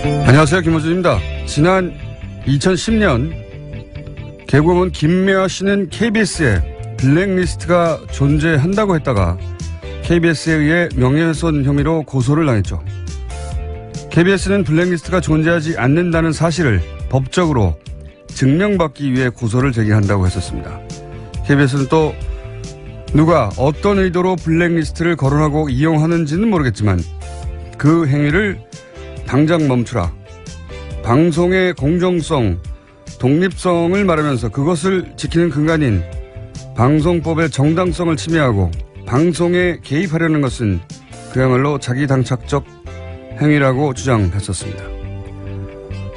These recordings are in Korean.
안녕하세요. 김호준입니다. 지난 2010년 개그우먼 김미화 씨는 KBS에 블랙리스트가 존재한다고 했다가 KBS에 의해 명예훼손 혐의로 고소를 당했죠. KBS는 블랙리스트가 존재하지 않는다는 사실을 법적으로 증명받기 위해 고소를 제기한다고 했었습니다. KBS는 또 누가 어떤 의도로 블랙리스트를 거론하고 이용하는지는 모르겠지만 그 행위를 당장 멈추라. 방송의 공정성, 독립성을 말하면서 그것을 지키는 근간인 방송법의 정당성을 침해하고 방송에 개입하려는 것은 그야말로 자기당착적 행위라고 주장했었습니다.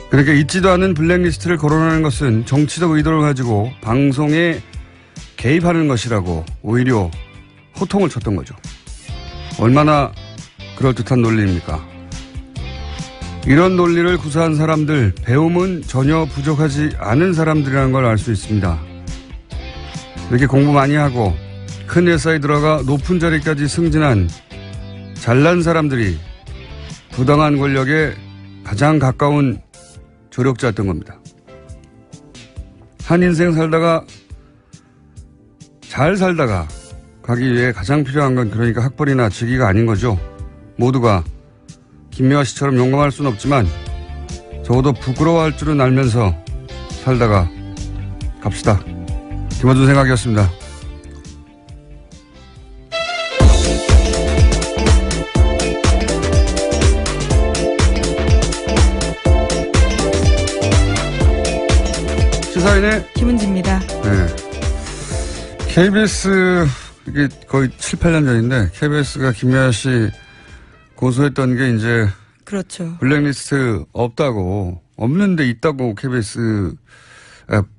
그러니까 있지도 않은 블랙리스트를 거론하는 것은 정치적 의도를 가지고 방송에 개입하는 것이라고 오히려 호통을 쳤던 거죠. 얼마나 그럴듯한 논리입니까? 이런 논리를 구사한 사람들, 배움은 전혀 부족하지 않은 사람들이라는 걸 알 수 있습니다. 이렇게 공부 많이 하고 큰 회사에 들어가 높은 자리까지 승진한 잘난 사람들이 부당한 권력에 가장 가까운 조력자였던 겁니다. 한 인생 살다가 잘 살다가 가기 위해 가장 필요한 건 그러니까 학벌이나 직위가 아닌 거죠. 모두가 김미화 씨처럼 용감할 수는 없지만 적어도 부끄러워할 줄은 알면서 살다가 갑시다. 김어준 생각이었습니다. 시사인의 김은지입니다. 네. KBS 이게 거의 7, 8년 전인데 KBS가 김미화 씨 고소했던 게 이제 그렇죠. 블랙리스트 없는데 있다고 KBS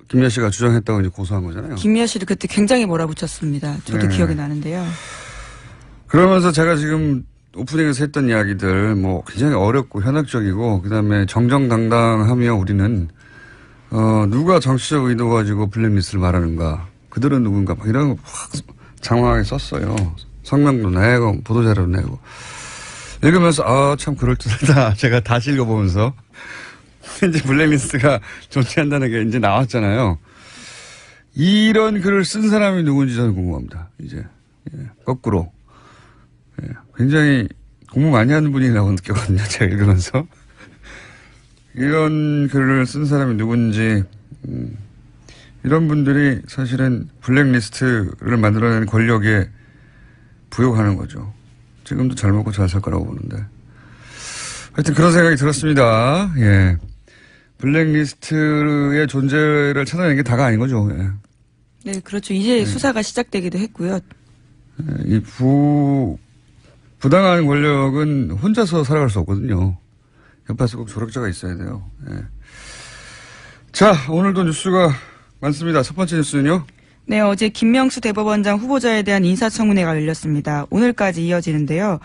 김미화 씨가 주장했다고 이제 고소한 거잖아요. 김미화 씨도 그때 굉장히 몰아붙였습니다. 저도 네. 기억이 나는데요. 그러면서 제가 지금 오프닝에서 했던 이야기들 뭐 굉장히 어렵고 현학적이고 그다음에 정정당당하며 우리는 누가 정치적 의도 가지고 블랙리스트를 말하는가, 그들은 누군가 막 이런 거 확 장황하게 썼어요. 성명도 내고 보도자료도 내고. 읽으면서 참 그럴듯하다. 제가 다시 읽어보면서 이제 블랙리스트가 존재한다는 게 이제 나왔잖아요. 이런 글을 쓴 사람이 누군지 저는 궁금합니다. 이제 거꾸로 굉장히 공부 많이 하는 분이라고 느꼈거든요. 제가 읽으면서 이런 글을 쓴 사람이 누군지 이런 분들이 사실은 블랙리스트를 만들어내는 권력에 부욕하는 거죠. 지금도 잘 먹고 잘 살 거라고 보는데. 하여튼 그런 생각이 들었습니다. 예. 블랙리스트의 존재를 찾아내는 게 다가 아닌 거죠. 예. 네, 그렇죠. 이제 수사가 시작되기도 했고요. 이 부당한 권력은 혼자서 살아갈 수 없거든요. 옆에서 꼭 조력자가 있어야 돼요. 예. 자, 오늘도 뉴스가 많습니다. 첫 번째 뉴스는요. 네, 어제 김명수 대법원장 후보자에 대한 인사청문회가 열렸습니다. 오늘까지 이어지는데요.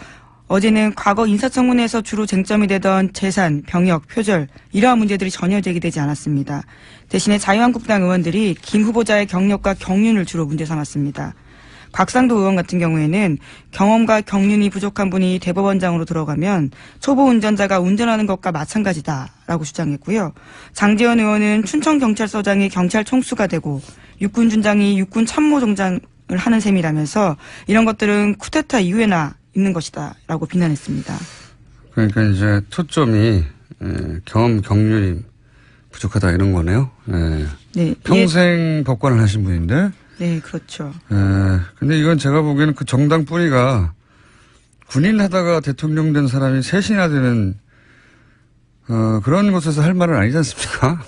어제는 과거 인사청문회에서 주로 쟁점이 되던 재산, 병역, 표절 이러한 문제들이 전혀 제기되지 않았습니다. 대신에 자유한국당 의원들이 김 후보자의 경력과 경륜을 주로 문제 삼았습니다. 곽상도 의원 같은 경우에는 경험과 경륜이 부족한 분이 대법원장으로 들어가면 초보 운전자가 운전하는 것과 마찬가지다라고 주장했고요. 장제원 의원은 춘천경찰서장이 경찰 총수가 되고 육군준장이 육군참모총장을 하는 셈이라면서 이런 것들은 쿠데타 이후에나 있는 것이다라고 비난했습니다. 그러니까 이제 초점이 경험 경륜이 부족하다 이런 거네요. 네. 평생 법관을 하신 분인데. 네, 그렇죠. 근데 이건 제가 보기에는 그 정당 뿌리가 군인 하다가 대통령 된 사람이 셋이나 되는 그런 곳에서 할 말은 아니지 않습니까?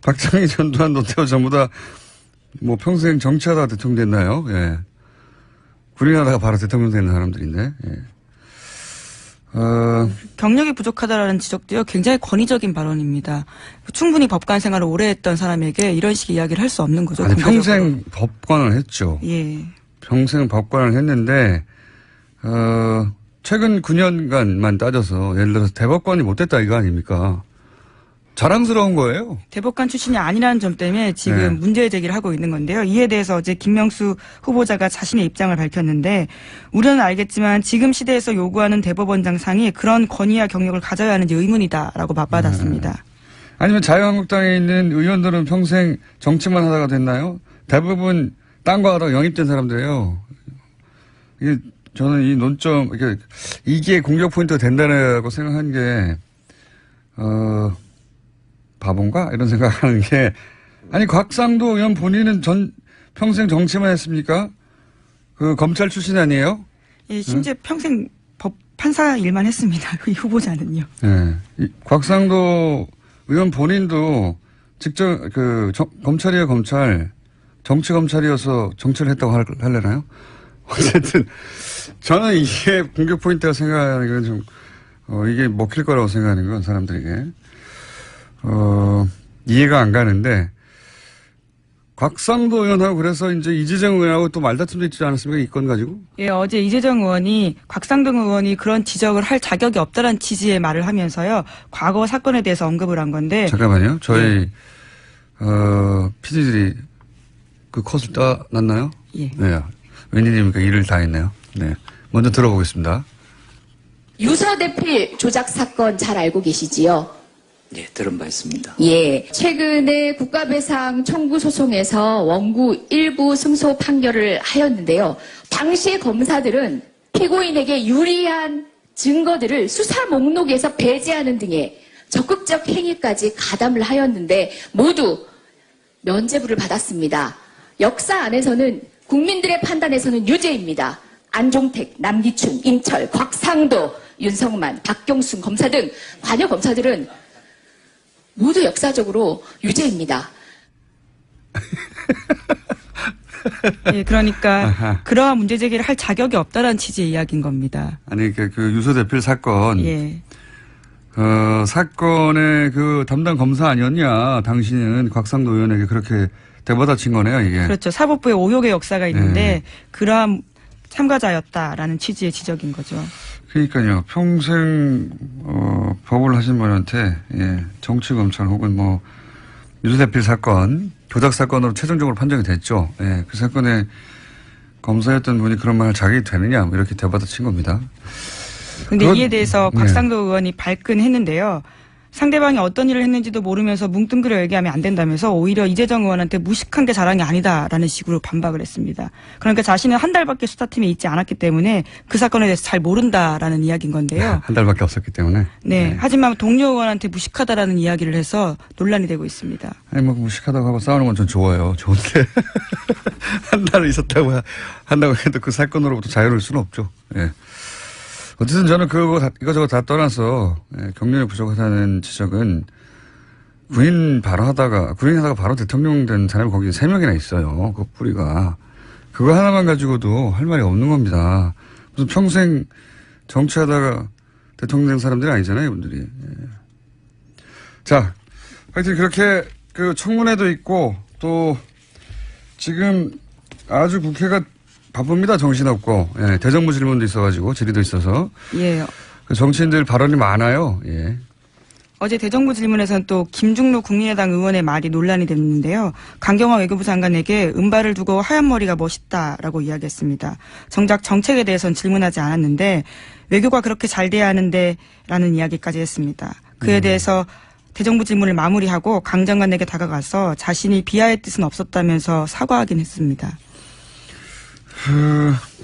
박정희, 전두환, 노태우 전부 다 뭐 평생 정치하다가 대통령 됐나요? 예. 군인 하다가 바로 대통령 되는 사람들인데. 예. 경력이 부족하다라는 지적도요 굉장히 권위적인 발언입니다. 충분히 법관 생활을 오래 했던 사람에게 이런 식의 이야기를 할 수 없는 거죠. 아니, 평생 법관을 했죠. 예. 평생 법관을 했는데 최근 9년간만 따져서 예를 들어서 대법관이 못 됐다 이거 아닙니까? 자랑스러운 거예요. 대법관 출신이 아니라는 점 때문에 지금 네. 문제 제기를 하고 있는 건데요. 이에 대해서 어제 김명수 후보자가 자신의 입장을 밝혔는데 우리는 알겠지만 지금 시대에서 요구하는 대법원장 상이 그런 권위와 경력을 가져야 하는지 의문이다라고 맞받았습니다. 아니면 자유한국당에 있는 의원들은 평생 정치만 하다가 됐나요? 대부분 딴 거 하다가 영입된 사람들이에요. 이게 저는 이 논점, 이게 공격 포인트가 된다고 생각한 게, 바본가? 이런 생각하는 게, 아니, 곽상도 의원 본인은 평생 정치만 했습니까? 그 검찰 출신 아니에요? 예, 심지어 평생 판사 일만 했습니다. 이 후보자는요. 네. 곽상도 의원 본인도 직접, 검찰이에요, 검찰. 정치 검찰이어서 정치를 했다고 할래나요? 어쨌든, 저는 이게 공격 포인트가 생각하는 건 좀, 이게 먹힐 거라고 생각하는 건 사람들에게. 이해가 안 가는데, 곽상도 의원하고 그래서 이제 이재정 의원하고 또 말다툼도 있지 않았습니까? 이 건 가지고? 예, 어제 이재정 의원이 곽상동 의원이 그런 지적을 할 자격이 없다는 취지의 말을 하면서요. 과거 사건에 대해서 언급을 한 건데. 잠깐만요. 저희, PD들이 그 컷을 따놨나요? 예. 네. 웬일입니까? 일을 다 했네요. 네. 먼저 들어보겠습니다. 유서대필 조작 사건 잘 알고 계시지요? 예, 들은 바 있습니다. 예. 최근에 국가배상 청구 소송에서 원고 일부 승소 판결을 하였는데요. 당시 검사들은 피고인에게 유리한 증거들을 수사 목록에서 배제하는 등의 적극적 행위까지 가담을 하였는데 모두 면죄부를 받았습니다. 역사 안에서는 국민들의 판단에서는 유죄입니다. 안종택, 남기춘, 임철, 곽상도, 윤성만, 박경순 검사 등 관여 검사들은 모두 역사적으로 유죄입니다. 예, 그러니까 그러한 문제 제기를 할 자격이 없다라는 취지의 이야기인 겁니다. 아니, 그 유서대필 사건. 예. 사건의 그 담당 검사 아니었냐. 당신은 곽상도 의원에게 그렇게 대받아친 거네요, 이게. 그렇죠. 사법부의 오욕의 역사가 있는데 그러한 참가자였다라는 취지의 지적인 거죠. 그러니까요. 평생 법을 하신 분한테 정치 검찰 혹은 뭐 유서대필 사건, 조작 사건으로 최종적으로 판정이 됐죠. 예, 그 사건에 검사였던 분이 그런 말을 자격이 되느냐 뭐 이렇게 대받아친 겁니다. 그런데 이에 대해서 곽상도 의원이 발끈했는데요. 상대방이 어떤 일을 했는지도 모르면서 뭉뚱그려 얘기하면 안 된다면서 오히려 이재정 의원한테 무식한 게 자랑이 아니다라는 식으로 반박을 했습니다. 그러니까 자신은 한 달밖에 수사팀에 있지 않았기 때문에 그 사건에 대해서 잘 모른다라는 이야기인 건데요. 한 달밖에 없었기 때문에. 네. 하지만 동료 의원한테 무식하다라는 이야기를 해서 논란이 되고 있습니다. 아니 뭐 무식하다고 하고 싸우는 건 전 좋아요. 좋은데 한 달 있었다고 한다고 해도 그 사건으로부터 자유로울 수는 없죠. 예. 어쨌든 저는 이거저거 다 떠나서 경력이 부족하다는 지적은 군인하다가 바로 대통령 된 사람이 거기 3명이나 있어요. 그 뿌리가. 그거 하나만 가지고도 할 말이 없는 겁니다. 무슨 평생 정치하다가 대통령 된 사람들이 아니잖아요, 이분들이. 예. 자, 하여튼 그렇게 그 청문회도 있고 또 지금 아주 국회가 바쁩니다. 정신없고. 예, 대정부 질문도 있어가지고 질의도 있어서. 예. 정치인들 발언이 많아요. 예. 어제 대정부 질문에서는 또 김중로 국민의당 의원의 말이 논란이 됐는데요. 강경화 외교부 장관에게 은발을 두고 하얀 머리가 멋있다라고 이야기했습니다. 정작 정책에 대해서는 질문하지 않았는데 외교가 그렇게 잘 돼야 하는데 라는 이야기까지 했습니다. 그에 대해서 대정부 질문을 마무리하고 강 장관에게 다가가서 자신이 비하의 뜻은 없었다면서 사과하긴 했습니다.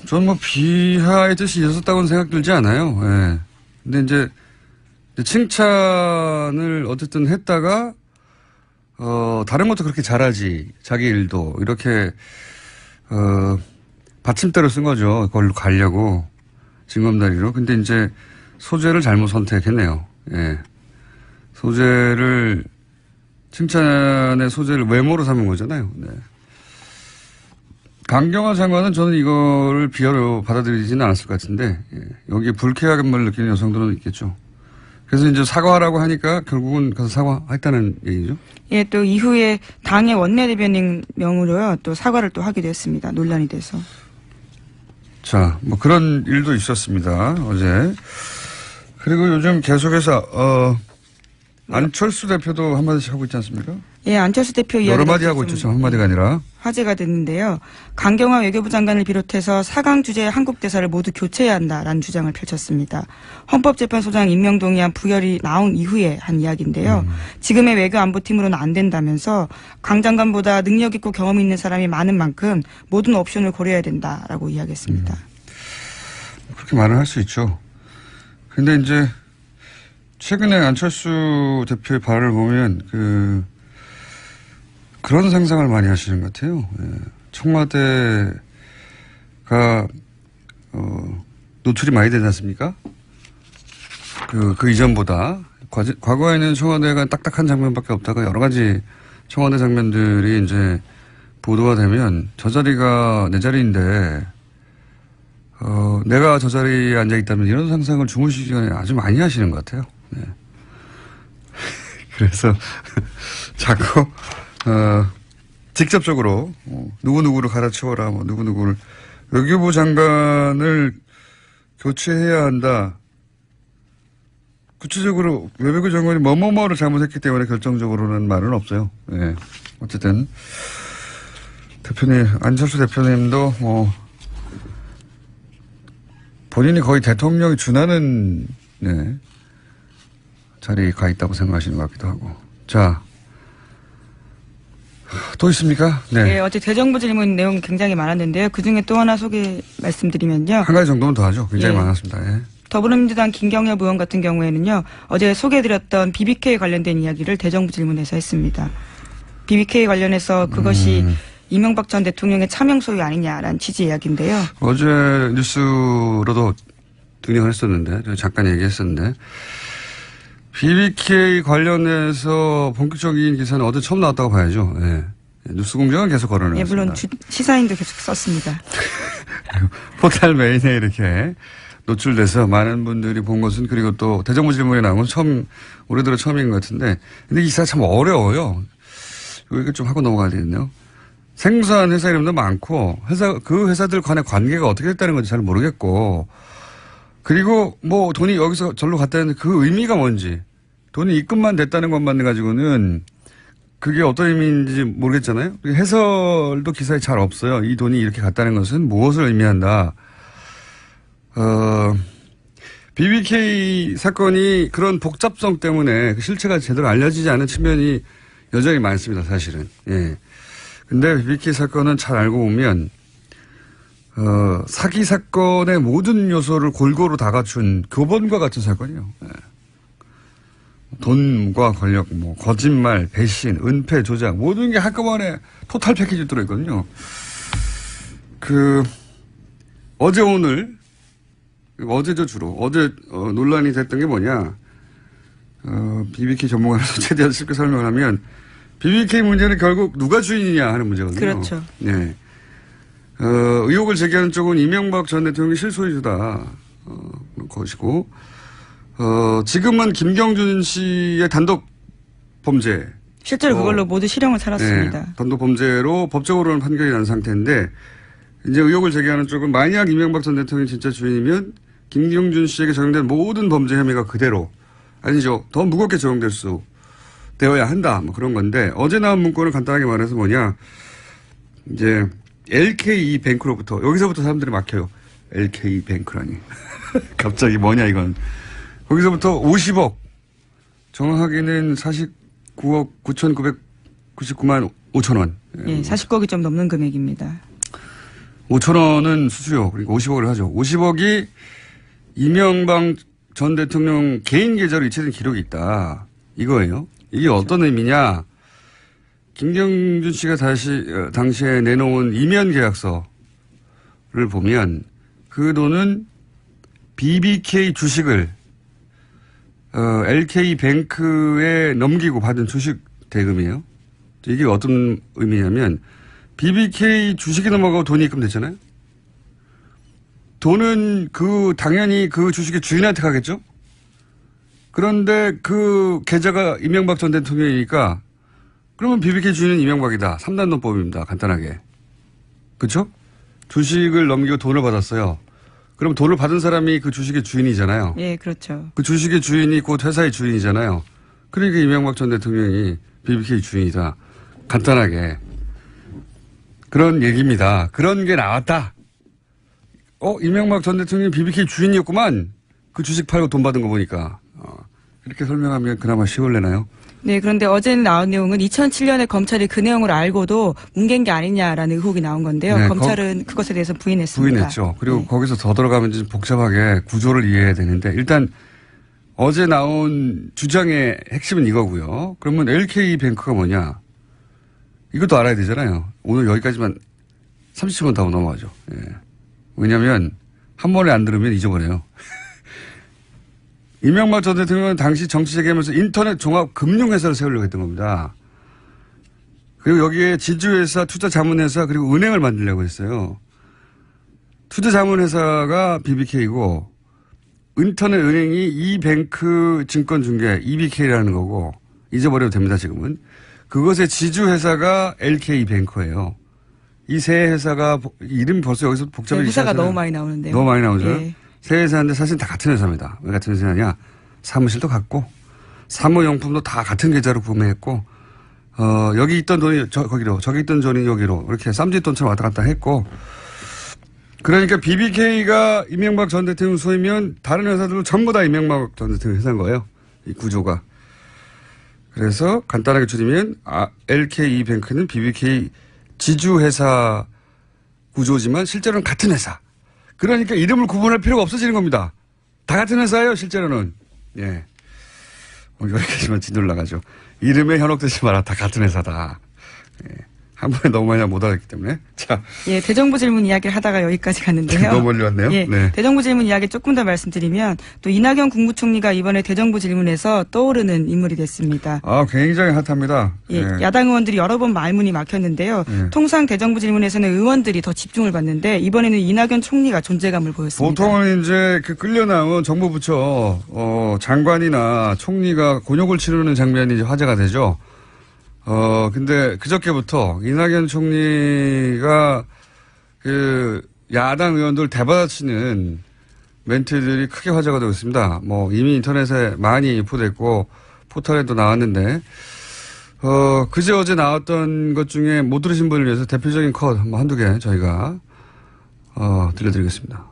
전 뭐 비하의 뜻이 있었다고는 생각 들지 않아요. 예. 근데 이제 칭찬을 어쨌든 했다가 다른 것도 그렇게 잘하지 자기 일도 이렇게 받침대로 쓴 거죠. 그걸로 가려고 징검다리로. 근데 이제 소재를 잘못 선택했네요. 예. 칭찬의 소재를 외모로 삼은 거잖아요. 네. 강경화 장관은 저는 이거를 비하로 받아들이지는 않았을 것 같은데, 여기에 불쾌함을 느끼는 여성들은 있겠죠. 그래서 이제 사과하라고 하니까 결국은 가서 사과했다는 얘기죠. 예, 또 이후에 당의 원내대변인 명으로요, 또 사과를 또 하기도 했습니다. 논란이 돼서. 자, 뭐 그런 일도 있었습니다. 어제. 그리고 요즘 계속해서, 안철수 대표도 한마디씩 하고 있지 않습니까? 예, 안철수 대표 이야기 여러 마디 하고 있죠. 참 한마디가 아니라. 화제가 됐는데요. 강경화 외교부 장관을 비롯해서 4강 주재 한국 대사를 모두 교체해야 한다라는 주장을 펼쳤습니다. 헌법재판소장 임명동의안 부결이 나온 이후에 한 이야기인데요. 지금의 외교안보팀으로는 안 된다면서 강 장관보다 능력 있고 경험 있는 사람이 많은 만큼 모든 옵션을 고려해야 된다라고 이야기했습니다. 그렇게 말을 할 수 있죠. 근데 이제 최근에 안철수 대표의 발언을 보면 그런 상상을 많이 하시는 것 같아요. 예. 청와대가 노출이 많이 되지 않습니까? 그 이전보다 과거에는 청와대가 딱딱한 장면밖에 없다가 여러 가지 청와대 장면들이 이제 보도가 되면 저 자리가 내 자리인데 내가 저 자리에 앉아 있다면 이런 상상을 주무시기 시간에 아주 많이 하시는 것 같아요. 네. 그래서 자꾸 직접적으로 누구누구를 갈아치워라, 뭐 누구누구를 외교부 장관을 교체해야 한다. 구체적으로 외교부 장관이 뭐뭐뭐를 잘못했기 때문에 결정적으로는 말은 없어요. 네. 어쨌든 대표님, 안철수 대표님도 본인이 거의 대통령이 준하는 자리에 가 있다고 생각하시는 것 같기도 하고. 자, 또 있습니까? 네. 네, 어제 대정부 질문 내용 굉장히 많았는데요. 그중에 또 하나 말씀드리면요. 한 가지 정도는 더 하죠. 굉장히 예. 많았습니다. 예. 더불어민주당 김경엽 의원 같은 경우에는요. 어제 소개해드렸던 BBK 관련된 이야기를 대정부 질문에서 했습니다. BBK 관련해서 그것이 이명박 전 대통령의 차명 소유 아니냐라는 취지 이야기인데요. 어제 뉴스로도 등장을 했었는데, 잠깐 얘기했었는데, BBK 관련해서 본격적인 기사는 어제 처음 나왔다고 봐야죠. 예. 뉴스 공장은 계속 걸어놨습니다. 예, 물론 시사인도 계속 썼습니다. 포털 메인에 이렇게 노출돼서 많은 분들이 본 것은, 그리고 또 대정부 질문에 나온 것은 올해 들어 처음인 것 같은데, 근데 이 기사가 참 어려워요. 이거 좀 하고 넘어가야 되겠네요. 생소한 회사 이름도 많고, 그 회사들 간의 관계가 어떻게 됐다는 건지 잘 모르겠고, 그리고 뭐 돈이 여기서 절로 갔다는 그 의미가 뭔지, 돈이 입금만 됐다는 것만 가지고는 그게 어떤 의미인지 모르겠잖아요. 해설도 기사에 잘 없어요. 이 돈이 이렇게 갔다는 것은 무엇을 의미한다. BBK 사건이 그런 복잡성 때문에 그 실체가 제대로 알려지지 않은 측면이 여전히 많습니다, 사실은. 예. 근데 BBK 사건은 잘 알고 보면, 사기 사건의 모든 요소를 골고루 다 갖춘 교본과 같은 사건이에요. 예. 돈과 권력, 뭐, 거짓말, 배신, 은폐, 조작, 모든 게 한꺼번에 토탈 패키지 들어있거든요. 어제 오늘, 어제죠 주로. 어제, 논란이 됐던 게 뭐냐. BBK 전문가로서 최대한 쉽게 설명을 하면, BBK 문제는 결국 누가 주인이냐 하는 문제거든요. 그렇죠. 네. 의혹을 제기하는 쪽은 이명박 전 대통령이 실소유주다. 것이고, 지금은 김경준 씨의 단독 범죄. 실제로 그걸로 모두 실형을 살았습니다. 네, 단독 범죄로 법적으로는 판결이 난 상태인데, 이제 의혹을 제기하는 쪽은 만약 이명박 전 대통령이 진짜 주인이면 김경준 씨에게 적용된 모든 범죄 혐의가 그대로, 아니죠. 더 무겁게 적용될 수 되어야 한다. 뭐 그런 건데, 어제 나온 문건을 간단하게 말해서 뭐냐. 이제 LK 뱅크로부터, 여기서부터 사람들이 막혀요. LK 뱅크라니. 갑자기 뭐냐 이건. 거기서부터 50억, 정확하게는 49억 9,999만 5천 원. 예, 40억이 좀 넘는 금액입니다. 5천 원은 수수료, 그러니까 50억을 하죠. 50억이 이명박 전 대통령 개인 계좌로 이체된 기록이 있다. 이거예요. 이게 어떤 의미냐. 김경준 씨가 당시에 내놓은 이면 계약서를 보면 그 돈은 BBK 주식을 LK뱅크에 넘기고 받은 주식 대금이에요. 이게 어떤 의미냐면 BBK 주식이 넘어가고 돈이 입금됐잖아요. 돈은 당연히 그 주식의 주인한테 가겠죠. 그런데 그 계좌가 이명박 전 대통령이니까 그러면 BBK 주인은 이명박이다. 3단노법입니다. 간단하게. 그렇죠? 주식을 넘기고 돈을 받았어요. 그럼 돈을 받은 사람이 그 주식의 주인이잖아요. 예, 그렇죠. 그 주식의 주인이 곧 회사의 주인이잖아요. 그러니까 이명박 전 대통령이 BBK 주인이다. 간단하게. 그런 얘기입니다. 그런 게 나왔다. 이명박 전 대통령이 BBK 주인이었구만. 그 주식 팔고 돈 받은 거 보니까. 이렇게 설명하면 그나마 쉬울래나요? 네, 그런데 어제 나온 내용은 2007년에 검찰이 그 내용을 알고도 뭉갠 게 아니냐라는 의혹이 나온 건데요. 네, 검찰은 그것에 대해서 부인했습니다. 부인했죠. 그리고 네. 거기서 더 들어가면 좀 복잡하게 구조를 이해해야 되는데 일단 어제 나온 주장의 핵심은 이거고요. 그러면 LK뱅크가 뭐냐? 이것도 알아야 되잖아요. 오늘 여기까지만 30분 더 넘어가죠. 예. 왜냐하면 한 번에 안 들으면 잊어버려요. 이명박 전 대통령은 당시 정치재개하면서 인터넷 종합 금융회사를 세우려고 했던 겁니다. 그리고 여기에 지주회사, 투자자문회사 그리고 은행을 만들려고 했어요. 투자자문회사가 BBK고 인터넷 은행이 이뱅크 증권중개 EBK라는 거고 잊어버려도 됩니다 지금은. 그것의 지주회사가 LK뱅크예요. 이 세 회사가 이름이 벌써 여기서 복잡해지잖아요. 네, 회사가 너무 많이 나오는데요. 너무 많이 나오죠. 네. 세 회사인데 사실 다 같은 회사입니다. 왜 같은 회사냐? 사무실도 같고 사무용품도 다 같은 계좌로 구매했고 여기 있던 돈이 거기로 저기 있던 돈이 여기로 이렇게 쌈짓돈처럼 왔다 갔다 했고 그러니까 BBK가 이명박 전 대통령 소유면 다른 회사들은 전부 다 이명박 전 대통령 회사인 거예요. 이 구조가. 그래서 간단하게 줄이면 LKE뱅크는 BBK 지주회사 구조지만 실제로는 같은 회사. 그러니까 이름을 구분할 필요가 없어지는 겁니다. 다 같은 회사예요, 실제로는. 예. 여기까지만 진돌 나가죠. 이름에 현혹되지 마라. 다 같은 회사다. 예. 한 번에 너무 많이 못 알았기 때문에. 자. 예, 대정부 질문 이야기를 하다가 여기까지 갔는데요. 너무 멀리 왔네요. 예, 네. 대정부 질문 이야기 조금 더 말씀드리면 또 이낙연 국무총리가 이번에 대정부 질문에서 떠오르는 인물이 됐습니다. 굉장히 핫합니다. 예, 네. 야당 의원들이 여러 번 말문이 막혔는데요. 네. 통상 대정부 질문에서는 의원들이 더 집중을 받는데 이번에는 이낙연 총리가 존재감을 보였습니다. 보통은 이제 그 끌려나온 정부 부처 장관이나 총리가 곤욕을 치르는 장면이 이제 화제가 되죠. 근데 그저께부터 이낙연 총리가 그 야당 의원들 대받아치는 멘트들이 크게 화제가 되고 있습니다. 이미 인터넷에 많이 유포됐고 포털에도 나왔는데 그제 어제 나왔던 것 중에 못 들으신 분을 위해서 대표적인 컷 한두 개 저희가 들려드리겠습니다.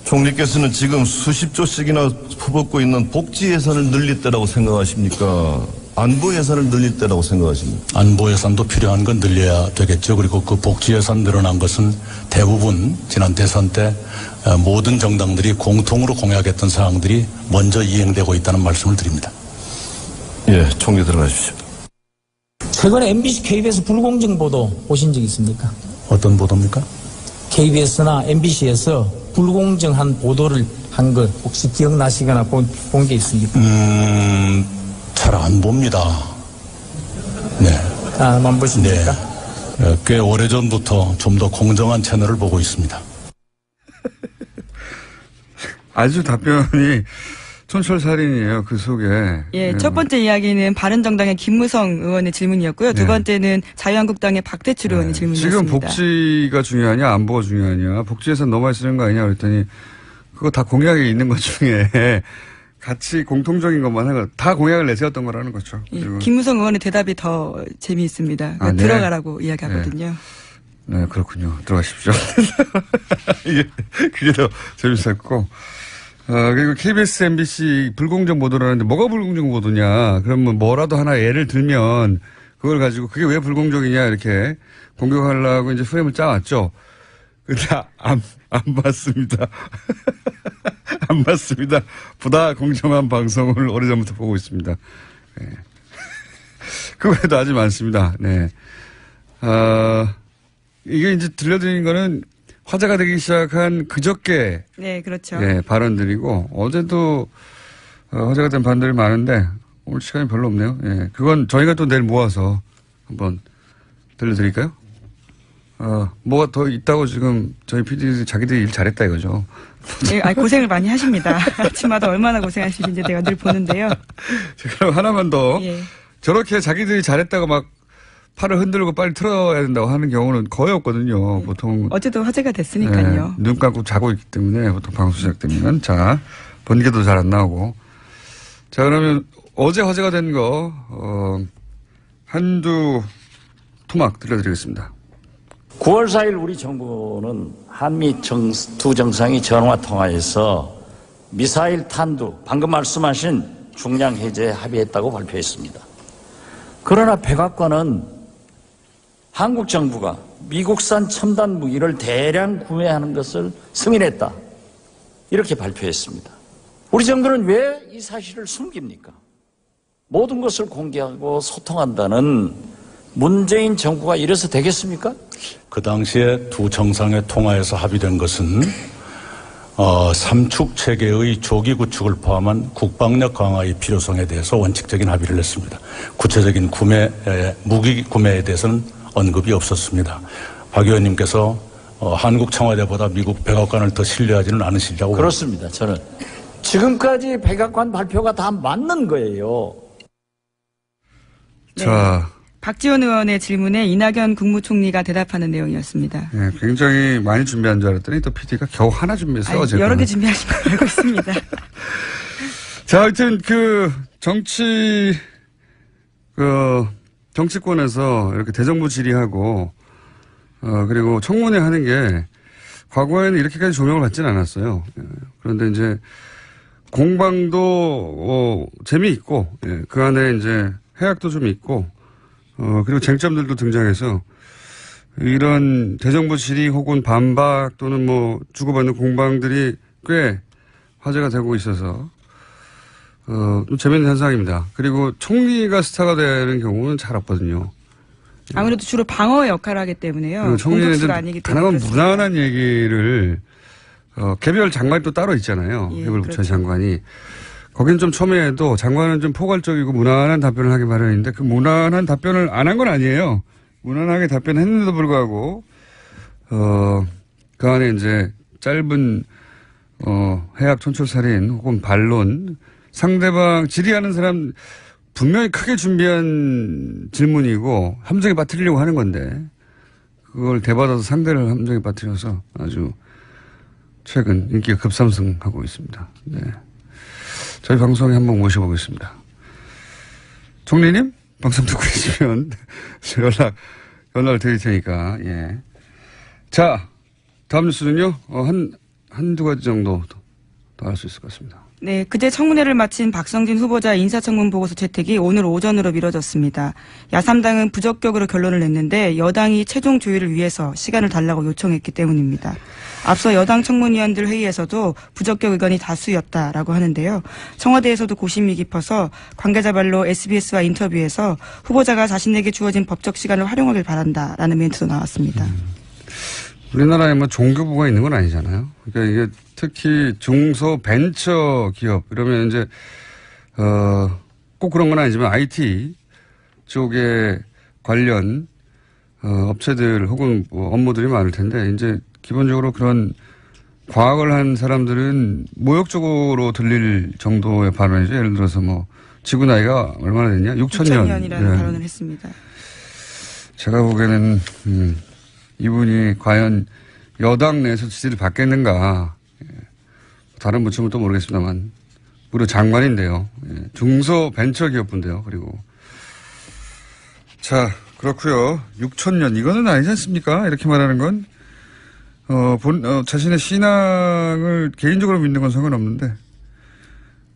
총리께서는 지금 수십조씩이나 퍼붓고 있는 복지 예산을 늘릴 때라고 생각하십니까? 안보 예산을 늘릴 때라고 생각하십니까? 안보 예산도 필요한 건 늘려야 되겠죠. 그리고 그 복지 예산 늘어난 것은 대부분 지난 대선 때 모든 정당들이 공통으로 공약했던 사항들이 먼저 이행되고 있다는 말씀을 드립니다. 예, 총리 들어가십시오. 최근에 MBC, KBS 불공정 보도 보신 적 있습니까? 어떤 보도입니까? KBS나 MBC에서 불공정한 보도를 한 걸 혹시 기억나시거나 본 게 있습니까? 잘 안 봅니다. 네. 안 보십니까? 네. 꽤 오래전부터 좀 더 공정한 채널을 보고 있습니다. 아주 답변이 촌철살인이에요. 그 속에. 예, 첫 번째 이야기는 바른정당의 김무성 의원의 질문이었고요. 두 네. 번째는 자유한국당의 박대출 의원의 질문이었습니다. 지금 복지가 중요하냐 안보가 중요하냐 복지에서 너무 많이 쓰는 거 아니냐 그랬더니 그거 다 공약에 있는 것 중에 같이 공통적인 것만 해가 다 공약을 내세웠던 거라는 거죠. 예, 그리고 김무성 의원의 대답이 더 재미있습니다. 그러니까 네. 들어가라고 이야기하거든요. 네, 그렇군요. 들어가십시오. 그게 더 재밌었고. 그리고 KBS, MBC 불공정 보도라는데 뭐가 불공정 보도냐. 그러면 뭐라도 하나 예를 들면 그걸 가지고 그게 왜 불공정이냐 이렇게 공격하려고 이제 프레임을 짜왔죠. 근데 안 봤습니다. 안 봤습니다. 보다 공정한 방송을 오래전부터 보고 있습니다. 네. 그 외에도 아주 많습니다. 네. 이게 이제 들려드리는 거는 화제가 되기 시작한 그저께 네, 그렇죠. 예, 발언들이고 어제도 화제가 된 발언들이 많은데 오늘 시간이 별로 없네요. 예, 그건 저희가 또 내일 모아서 한번 들려드릴까요? 뭐가 더 있다고 지금 저희 PD들이 자기들이 일 잘했다 이거죠. 예, 고생을 많이 하십니다. 아침마다 얼마나 고생하시는지 내가 늘 보는데요. 그럼 하나만 더. 예. 저렇게 자기들이 잘했다고 막 팔을 흔들고 빨리 틀어야 된다고 하는 경우는 거의 없거든요. 보통. 어제도 화제가 됐으니까요. 눈 감고 자고 있기 때문에 보통 방송 시작되면. 자, 번개도 잘 안 나오고. 자, 그러면 어제 화제가 된 거, 한두 토막 들려드리겠습니다. 9월 4일 우리 정부는 한미 두 정상이 전화 통화에서 미사일 탄두, 방금 말씀하신 중량 해제에 합의했다고 발표했습니다. 그러나 백악관은 한국 정부가 미국산 첨단 무기를 대량 구매하는 것을 승인했다. 이렇게 발표했습니다. 우리 정부는 왜 이 사실을 숨깁니까? 모든 것을 공개하고 소통한다는 문재인 정부가 이래서 되겠습니까? 그 당시에 두 정상의 통화에서 합의된 것은 삼축 체계의 조기 구축을 포함한 국방력 강화의 필요성에 대해서 원칙적인 합의를 했습니다. 구체적인 무기 구매에 대해서는 언급이 없었습니다. 박 의원님께서 한국 청와대보다 미국 백악관을 더 신뢰하지는 않으시리라고. 그렇습니다. 저는 지금까지 백악관 발표가 다 맞는 거예요. 네. 자. 박지원 의원의 질문에 이낙연 국무총리가 대답하는 내용이었습니다. 네, 굉장히 많이 준비한 줄 알았더니 또 PD가 겨우 하나 준비했어요. 아니, 여러 개 준비하신 걸 알고 있습니다. 자, 하여튼 정치권에서 이렇게 대정부 질의하고 그리고 청문회 하는 게 과거에는 이렇게까지 조명을 받지는 않았어요. 그런데 이제 공방도 재미있고 그 안에 이제 해악도 좀 있고 그리고 쟁점들도 등장해서 이런 대정부 질의 혹은 반박 또는 뭐 주고받는 공방들이 꽤 화제가 되고 있어서 좀 재밌는 현상입니다. 그리고 총리가 스타가 되는 경우는 잘 없거든요. 아무래도 주로 방어의 역할을 하기 때문에요. 총리는 공격수가 아니기 때문에. 가능한 무난한 얘기를 개별 장관이 또 따로 있잖아요. 예, 개별 부처 그렇죠. 장관이. 거긴 좀 첨예해도 장관은 좀 포괄적이고 무난한 답변을 하기 마련인데 그 무난한 답변을 안 한 건 아니에요. 무난하게 답변했는데도 불구하고 그 안에 이제 짧은 해악 촌철살인 혹은 반론 상대방 질의하는 사람 분명히 크게 준비한 질문이고 함정에 빠뜨리려고 하는 건데 그걸 대받아서 상대를 함정에 빠뜨려서 아주 최근 인기가 급상승하고 있습니다. 네. 저희 방송에 한번 모셔보겠습니다. 총리님 방송 듣고 계시면 연락을 드릴 테니까. 예. 자, 다음 뉴스는요. 한두 가지 정도 더 할 수 있을 것 같습니다. 네, 그제 청문회를 마친 박성진 후보자 인사청문 보고서 채택이 오늘 오전으로 미뤄졌습니다. 야3당은 부적격으로 결론을 냈는데 여당이 최종 조율을 위해서 시간을 달라고 요청했기 때문입니다. 앞서 여당 청문위원들 회의에서도 부적격 의견이 다수였다라고 하는데요. 청와대에서도 고심이 깊어서 관계자 말로 SBS와 인터뷰에서 후보자가 자신에게 주어진 법적 시간을 활용하길 바란다라는 멘트도 나왔습니다. 우리나라에 뭐 종교부가 있는 건 아니잖아요. 그러니까 이게 특히 중소 벤처 기업 이러면 이제 꼭 그런 건 아니지만 IT 쪽에 관련 업체들 혹은 뭐 업무들이 많을 텐데 이제 기본적으로 그런 과학을 한 사람들은 모욕적으로 들릴 정도의 발언이죠. 예를 들어서 뭐 지구 나이가 얼마나 됐냐? 6,000년이라는 발언을 했습니다. 제가 보기에는 이분이 과연 여당 내에서 지지를 받겠는가. 다른 부처는 또 모르겠습니다만 무려 장관인데요. 중소벤처기업부인데요. 그리고 자 그렇고요. 6,000년 이거는 아니지 않습니까? 이렇게 말하는 건 자신의 신앙을 개인적으로 믿는 건 상관없는데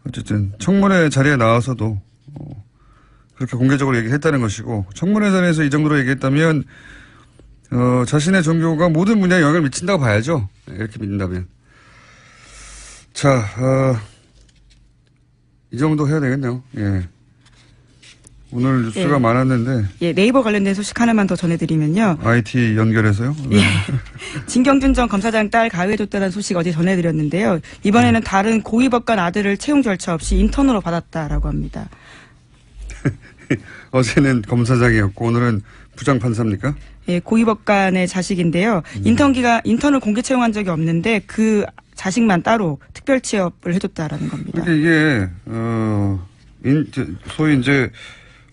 어쨌든 청문회 자리에 나와서도 그렇게 공개적으로 얘기했다는 것이고 청문회 자리에서 이 정도로 얘기했다면 자신의 종교가 모든 분야에 영향을 미친다고 봐야죠. 이렇게 믿는다면. 자, 이 정도 해야 되겠네요. 예. 오늘 뉴스가 많았는데. 예, 네이버 관련된 소식 하나만 더 전해드리면요. IT 연결해서요? 네. 예. 진경준 전 검사장 딸 가해줬다는 소식 어제 전해드렸는데요. 이번에는 다른 고위법관 아들을 채용 절차 없이 인턴으로 받았다라고 합니다. 어제는 검사장이었고 오늘은 부장판사입니까? 예, 고위법관의 자식인데요. 인턴을 공개 채용한 적이 없는데 그 자식만 따로 특별 취업을 해줬다라는 겁니다. 그러니까 이게 소위 이제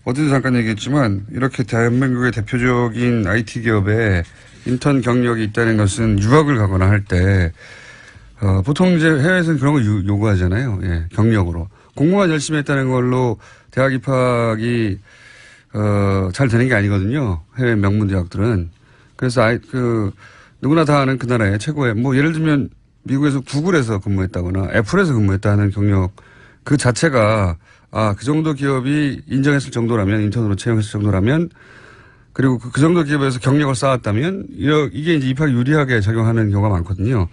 어제도 잠깐 얘기했지만 이렇게 대한민국의 대표적인 IT 기업에 인턴 경력이 있다는 것은 유학을 가거나 할 때 보통 이제 해외에서는 그런 거 요구하잖아요. 예, 경력으로 공부만 열심히 했다는 걸로 대학 입학이 잘 되는 게 아니거든요. 해외 명문 대학들은. 그래서 누구나 다 아는 그 나라의 최고의 뭐 예를 들면 미국에서 구글에서 근무했다거나 애플에서 근무했다는 경력 그 자체가 그 정도 기업이 인정했을 정도라면 인턴으로 채용했을 정도라면 그리고 그 정도 기업에서 경력을 쌓았다면 이게 이제 입학 유리하게 작용하는 경우가 많거든요.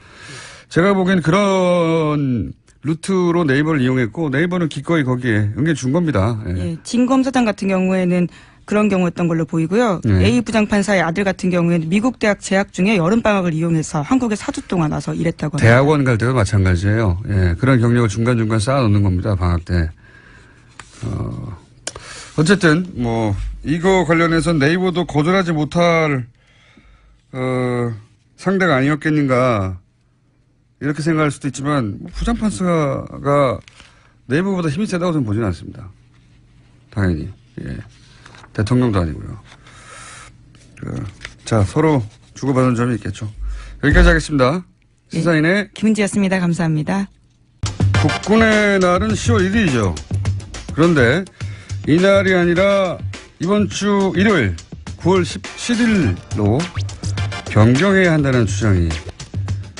제가 보기엔 그런 루트로 네이버를 이용했고 네이버는 기꺼이 거기에 응해준 겁니다. 예. 예, 진 검사장 같은 경우에는 그런 경우였던 걸로 보이고요. A 부장판사의 아들 같은 경우에는 미국 대학 재학 중에 여름방학을 이용해서 한국에 4주 동안 와서 일했다고 합니다. 대학원 갈 때도 마찬가지예요. 예, 그런 경력을 중간중간 쌓아놓는 겁니다. 방학 때. 어쨌든 뭐 이거 관련해서 네이버도 거절하지 못할 상대가 아니었겠는가 이렇게 생각할 수도 있지만 부장판사가 네이버보다 힘이 세다고 저는 보지는 않습니다. 당연히. 예. 대통령도 아니고요. 자, 서로 주고받은 점이 있겠죠. 여기까지 하겠습니다. 시사인의 김은지였습니다. 감사합니다. 국군의 날은 10월 1일이죠. 그런데 이날이 아니라 이번 주 일요일 9월 17일로 변경해야 한다는 주장이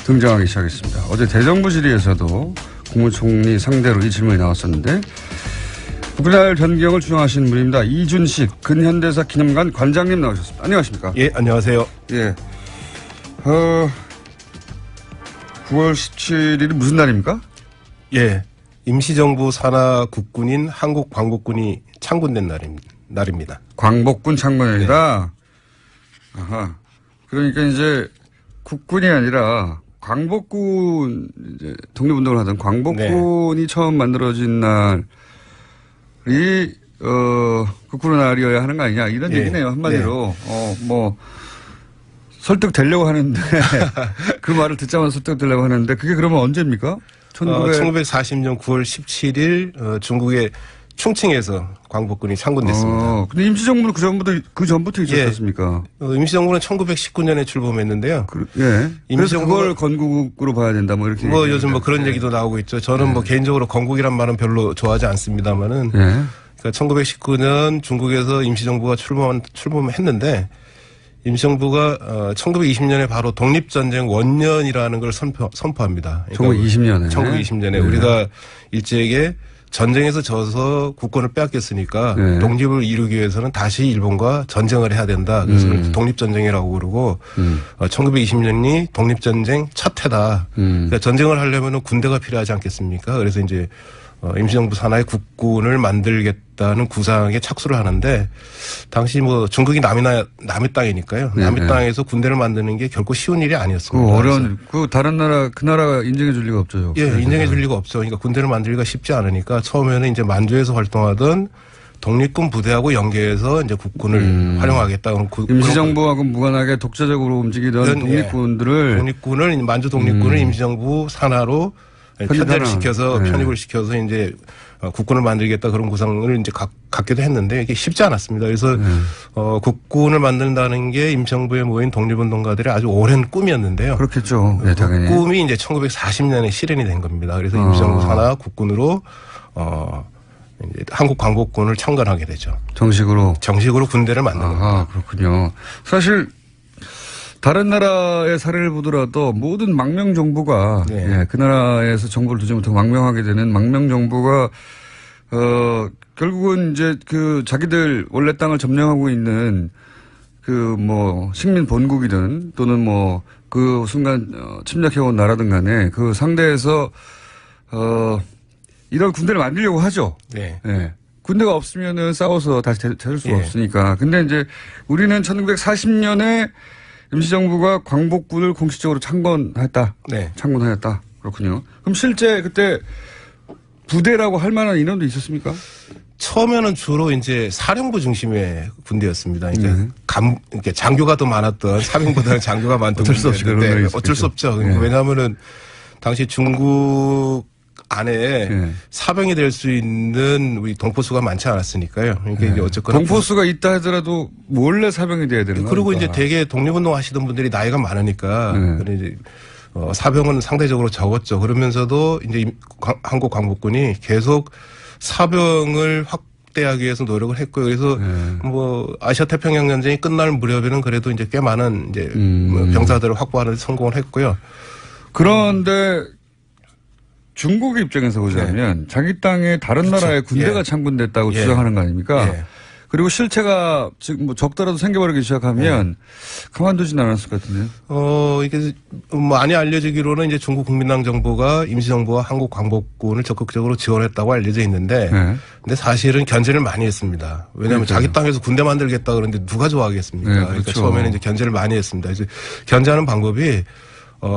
등장하기 시작했습니다. 어제 대정부 질의에서도 국무총리 상대로 이 질문이 나왔었는데 국군의 날 변경을 주장하시는 분입니다. 이준식 근현대사 기념관 관장님 나오셨습니다. 안녕하십니까? 예, 안녕하세요. 예. 9월 17일이 무슨 날입니까? 예, 임시정부 산하 국군인 한국광복군이 창군된 날입니다. 광복군 창군이라. 네. 아하. 그러니까 이제 국군이 아니라 광복군 이제 독립운동을 하던 광복군이 네. 처음 만들어진 날이 국군의 날이어야 하는 거 아니냐 이런 예. 얘기네요 한마디로. 네. 뭐 설득되려고 하는데 그 말을 듣자마자 설득되려고 하는데 그게 그러면 언제입니까? 1940년 9월 17일 중국의 충칭에서 광복군이 창군됐습니다. 근데 임시정부는 그 전부터 있었습니까? 예. 임시정부는 1919년에 출범했는데요. 예. 그래서 그걸 건국으로 봐야 된다 뭐 이렇게. 뭐 요즘 뭐 그런 얘기도 나오고 있죠. 저는 뭐 개인적으로 건국이란 말은 별로 좋아하지 않습니다만은. 그러니까 1919년 중국에서 임시정부가 출범했는데 임시정부가 1920년에 바로 독립전쟁 원년이라는 걸 선포합니다. 그러니까 1920년에. 1920년에 우리가 일제에게 전쟁에서 져서 국권을 빼앗겼으니까 독립을 이루기 위해서는 다시 일본과 전쟁을 해야 된다. 그래서 독립전쟁이라고 그러고 1920년이 독립전쟁 첫 해다. 그러니까 전쟁을 하려면 군대가 필요하지 않겠습니까? 그래서 이제 임시정부 산하의 국군을 만들겠다는 구상에 착수를 하는데 당시 뭐 중국이 남의 땅이니까요. 남의 땅에서 군대를 만드는 게 결코 쉬운 일이 아니었습니다. 어려운 다른 나라 그 나라가 인정해 줄 리가 없죠. 예, 인정해 줄 리가 없죠. 그러니까 군대를 만들기가 쉽지 않으니까 처음에는 이제 만주에서 활동하던 독립군 부대하고 연계해서 이제 국군을 활용하겠다. 임시정부하고 무관하게 독자적으로 움직이던 독립군을 만주 독립군을 임시정부 산하로 편입을 시켜서 이제 국군을 만들겠다 그런 구상을 이제 갖기도 했는데 이게 쉽지 않았습니다. 그래서 국군을 만든다는 게 임시정부에 모인 독립운동가들의 아주 오랜 꿈이었는데요. 그렇겠죠. 네, 당연히. 꿈이 이제 1940년에 실현이 된 겁니다. 그래서 임시정부 산하 국군으로 이제 한국 광복군을 창건하게 되죠. 정식으로 군대를 만든 겁니다. 그렇군요. 사실 다른 나라의 사례를 보더라도 모든 망명 정부가 그 나라에서 정부를 두지 못하고 망명하게 되는 망명 정부가 결국은 이제 그 자기들 원래 땅을 점령하고 있는 그 뭐 식민 본국이든 또는 뭐 그 순간 침략해온 나라든 간에 그 상대에서 이런 군대를 만들려고 하죠. 네. 군대가 없으면은 싸워서 다시 찾을 수가 없으니까. 근데 이제 우리는 1940년에 임시정부가 광복군을 공식적으로 창건하였다. 창건하였다. 그렇군요. 그럼 실제 그때 부대라고 할 만한 인원도 있었습니까? 처음에는 주로 이제 사령부 중심의 군대였습니다. 이렇게 장교가 더 많았던 사병보다는 장교가 많던 군대였는데 어쩔 수 없죠. 왜냐하면은 당시 중국 안에 사병이 될 수 있는 우리 동포수가 많지 않았으니까요. 그러니까 이제 어쨌거나 동포수가 있다 하더라도 원래 사병이 돼야 되는 거예요. 그리고 이제 대개 독립운동 하시던 분들이 나이가 많으니까 이제 사병은 상대적으로 적었죠. 그러면서도 이제 한국 광복군이 계속 사병을 확대하기 위해서 노력을 했고요. 그래서 뭐 아시아 태평양 전쟁이 끝날 무렵에는 그래도 이제 꽤 많은 이제 병사들을 확보하는 데 성공을 했고요. 그런데 중국 입장에서 보자면 자기 땅에 다른 나라의 군대가 창군됐다고 주장하는 거 아닙니까? 그리고 실체가 지금 뭐 적더라도 생겨버리기 시작하면 가만두진 않았을 것 같은데요. 이게 많이 알려지기로는 이제 중국 국민당 정부가 임시정부와 한국 광복군을 적극적으로 지원했다고 알려져 있는데, 근데 사실은 견제를 많이 했습니다. 왜냐하면 자기 땅에서 군대 만들겠다 그러는데 누가 좋아하겠습니까? 그렇죠. 그러니까 처음에는 이제 견제를 많이 했습니다. 그래서 견제하는 방법이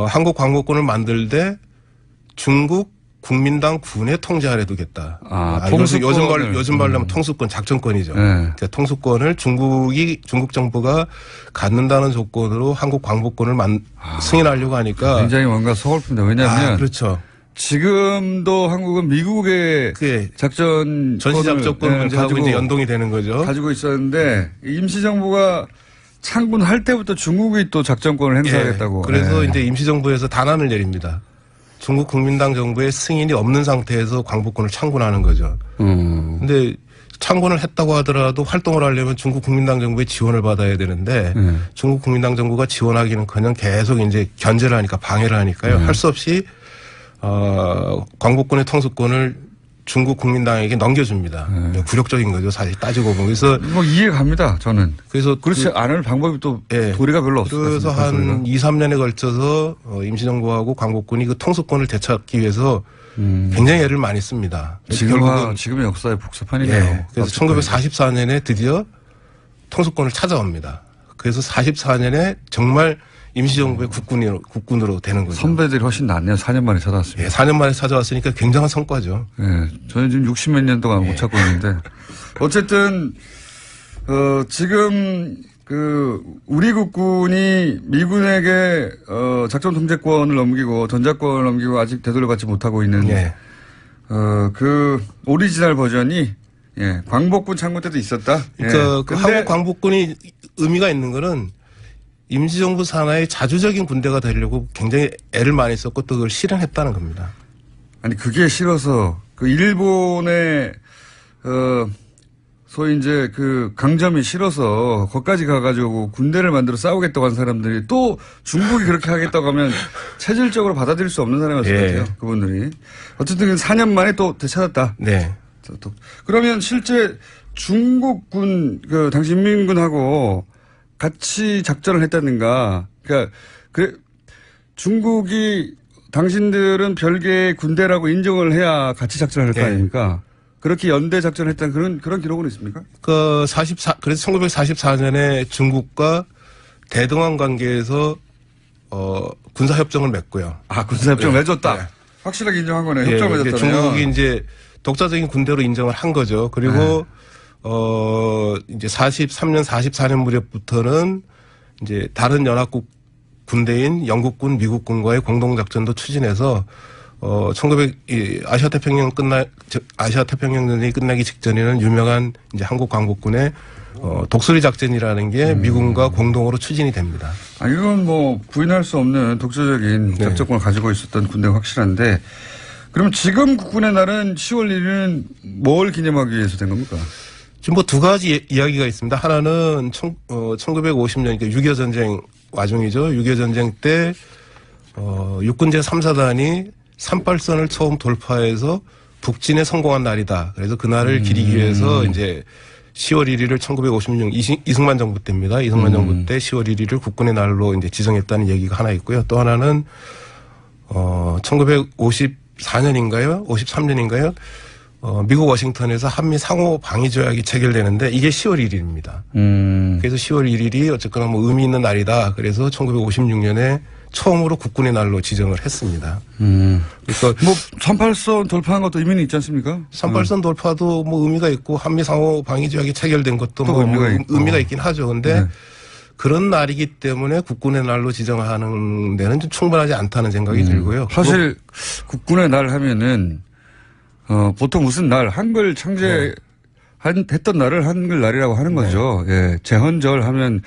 한국 광복군을 만들 때 중국 국민당 군에 통제하려 두겠다. 요즘 말로 하면 통수권, 작전권이죠. 그러니까 통수권을 중국 정부가 갖는다는 조건으로 한국 광복군을 승인하려고 하니까 굉장히 뭔가 서글픕니다. 왜냐하면 그렇죠. 지금도 한국은 미국의 작전 전시 작전권 문제하고 이제 연동이 되는 거죠. 가지고 있었는데 임시정부가 창군할 때부터 중국이 또 작전권을 행사하겠다고. 그래서 이제 임시정부에서 단안을 내립니다. 중국 국민당 정부의 승인이 없는 상태에서 광복군을 창군하는 거죠. 근데 창군을 했다고 하더라도 활동을 하려면 중국 국민당 정부의 지원을 받아야 되는데 중국 국민당 정부가 지원하기는커녕 계속 이제 견제를 하니까 방해를 하니까요. 할 수 없이 광복군의 통수권을 중국 국민당에게 넘겨줍니다. 굴욕적인 거죠, 사실 따지고 보면. 그래서 뭐 이해 갑니다, 저는. 그래서 그렇지 않을 방법이 또 도리가 별로 없어요. 그래서 한 2, 3년에 걸쳐서 임시정부하고 광복군이 그 통수권을 되찾기 위해서 굉장히 애를 많이 씁니다. 지금의 역사의 복사판이네요. 그래서 1944년에 드디어 통수권을 찾아옵니다. 그래서 44년에 정말 임시정부의 국군으로 되는 거죠. 선배들이 훨씬 낫네요. 4년 만에 찾아왔습니다. 4년 만에 찾아왔으니까 굉장한 성과죠. 저는 지금 60몇 년 동안 못 찾고 있는데 어쨌든 지금 우리 국군이 미군에게 작전 통제권을 넘기고 전자권을 넘기고 아직 되돌려받지 못하고 있는 그 오리지널 버전이 광복군 창군 때도 있었다. 그러니까 그 한국 광복군이 의미가 있는 거는 임시정부 산하의 자주적인 군대가 되려고 굉장히 애를 많이 썼고 또 그걸 실현했다는 겁니다. 아니 그게 싫어서 그 일본의 소위 이제 그 강점이 싫어서 거기까지 가가지고 군대를 만들어 싸우겠다고 한 사람들이 또 중국이 그렇게 하겠다고 하면 체질적으로 받아들일 수 없는 사람이었을 것 같아요. 그분들이. 어쨌든 4년 만에 또 되찾았다. 네. 그러면 실제 중국군 당시 인민군하고 같이 작전을 했다든가, 그러니까, 중국이 당신들은 별개의 군대라고 인정을 해야 같이 작전을 할 거 아닙니까? 그렇게 연대 작전을 했다는 그런 기록은 있습니까? 그래서 1944년에 중국과 대등한 관계에서, 군사협정을 맺고요. 군사협정을 맺었다? 확실하게 인정한 거네요. 협정을 맺었다면. 중국이 이제 독자적인 군대로 인정을 한 거죠. 그리고, 이제 43년, 44년 무렵부터는 이제 다른 연합국 군대인 영국군, 미국군과의 공동작전도 추진해서, 아시아 태평양 전쟁이 끝나기 직전에는 유명한 이제 한국 광복군의 독수리 작전이라는 게 미군과 공동으로 추진이 됩니다. 이건 뭐 부인할 수 없는 독자적인 작전권을 가지고 있었던 군대가 확실한데, 그럼 지금 국군의 날은 10월 1일은 뭘 기념하기 위해서 된 겁니까? 지금 뭐 두 가지 이야기가 있습니다. 하나는 1950년, 그러니까 6.25 전쟁 와중이죠. 6.25 전쟁 때, 육군 제3사단이 38선을 처음 돌파해서 북진에 성공한 날이다. 그래서 그날을 기리기 위해서 이제 10월 1일을 1956 이승만 정부 때입니다. 이승만 정부 때 10월 1일을 국군의 날로 이제 지정했다는 얘기가 하나 있고요. 또 하나는, 1954년인가요? 53년인가요? 미국 워싱턴에서 한미 상호 방위 조약이 체결되는데 이게 10월 1일입니다. 그래서 10월 1일이 어쨌거나 뭐 의미 있는 날이다. 그래서 1956년에 처음으로 국군의 날로 지정을 했습니다. 그래서 뭐 38선 돌파한 것도 의미는 있지 않습니까? 38선 돌파도 뭐 의미가 있고 한미 상호 방위 조약이 체결된 것도 뭐 의미가 있긴 하죠. 근데 그런 날이기 때문에 국군의 날로 지정하는 데는 좀 충분하지 않다는 생각이 들고요. 사실 국군의 날 하면은 보통 무슨 날, 한글 했던 날을 한글 날이라고 하는 거죠. 제헌절 하면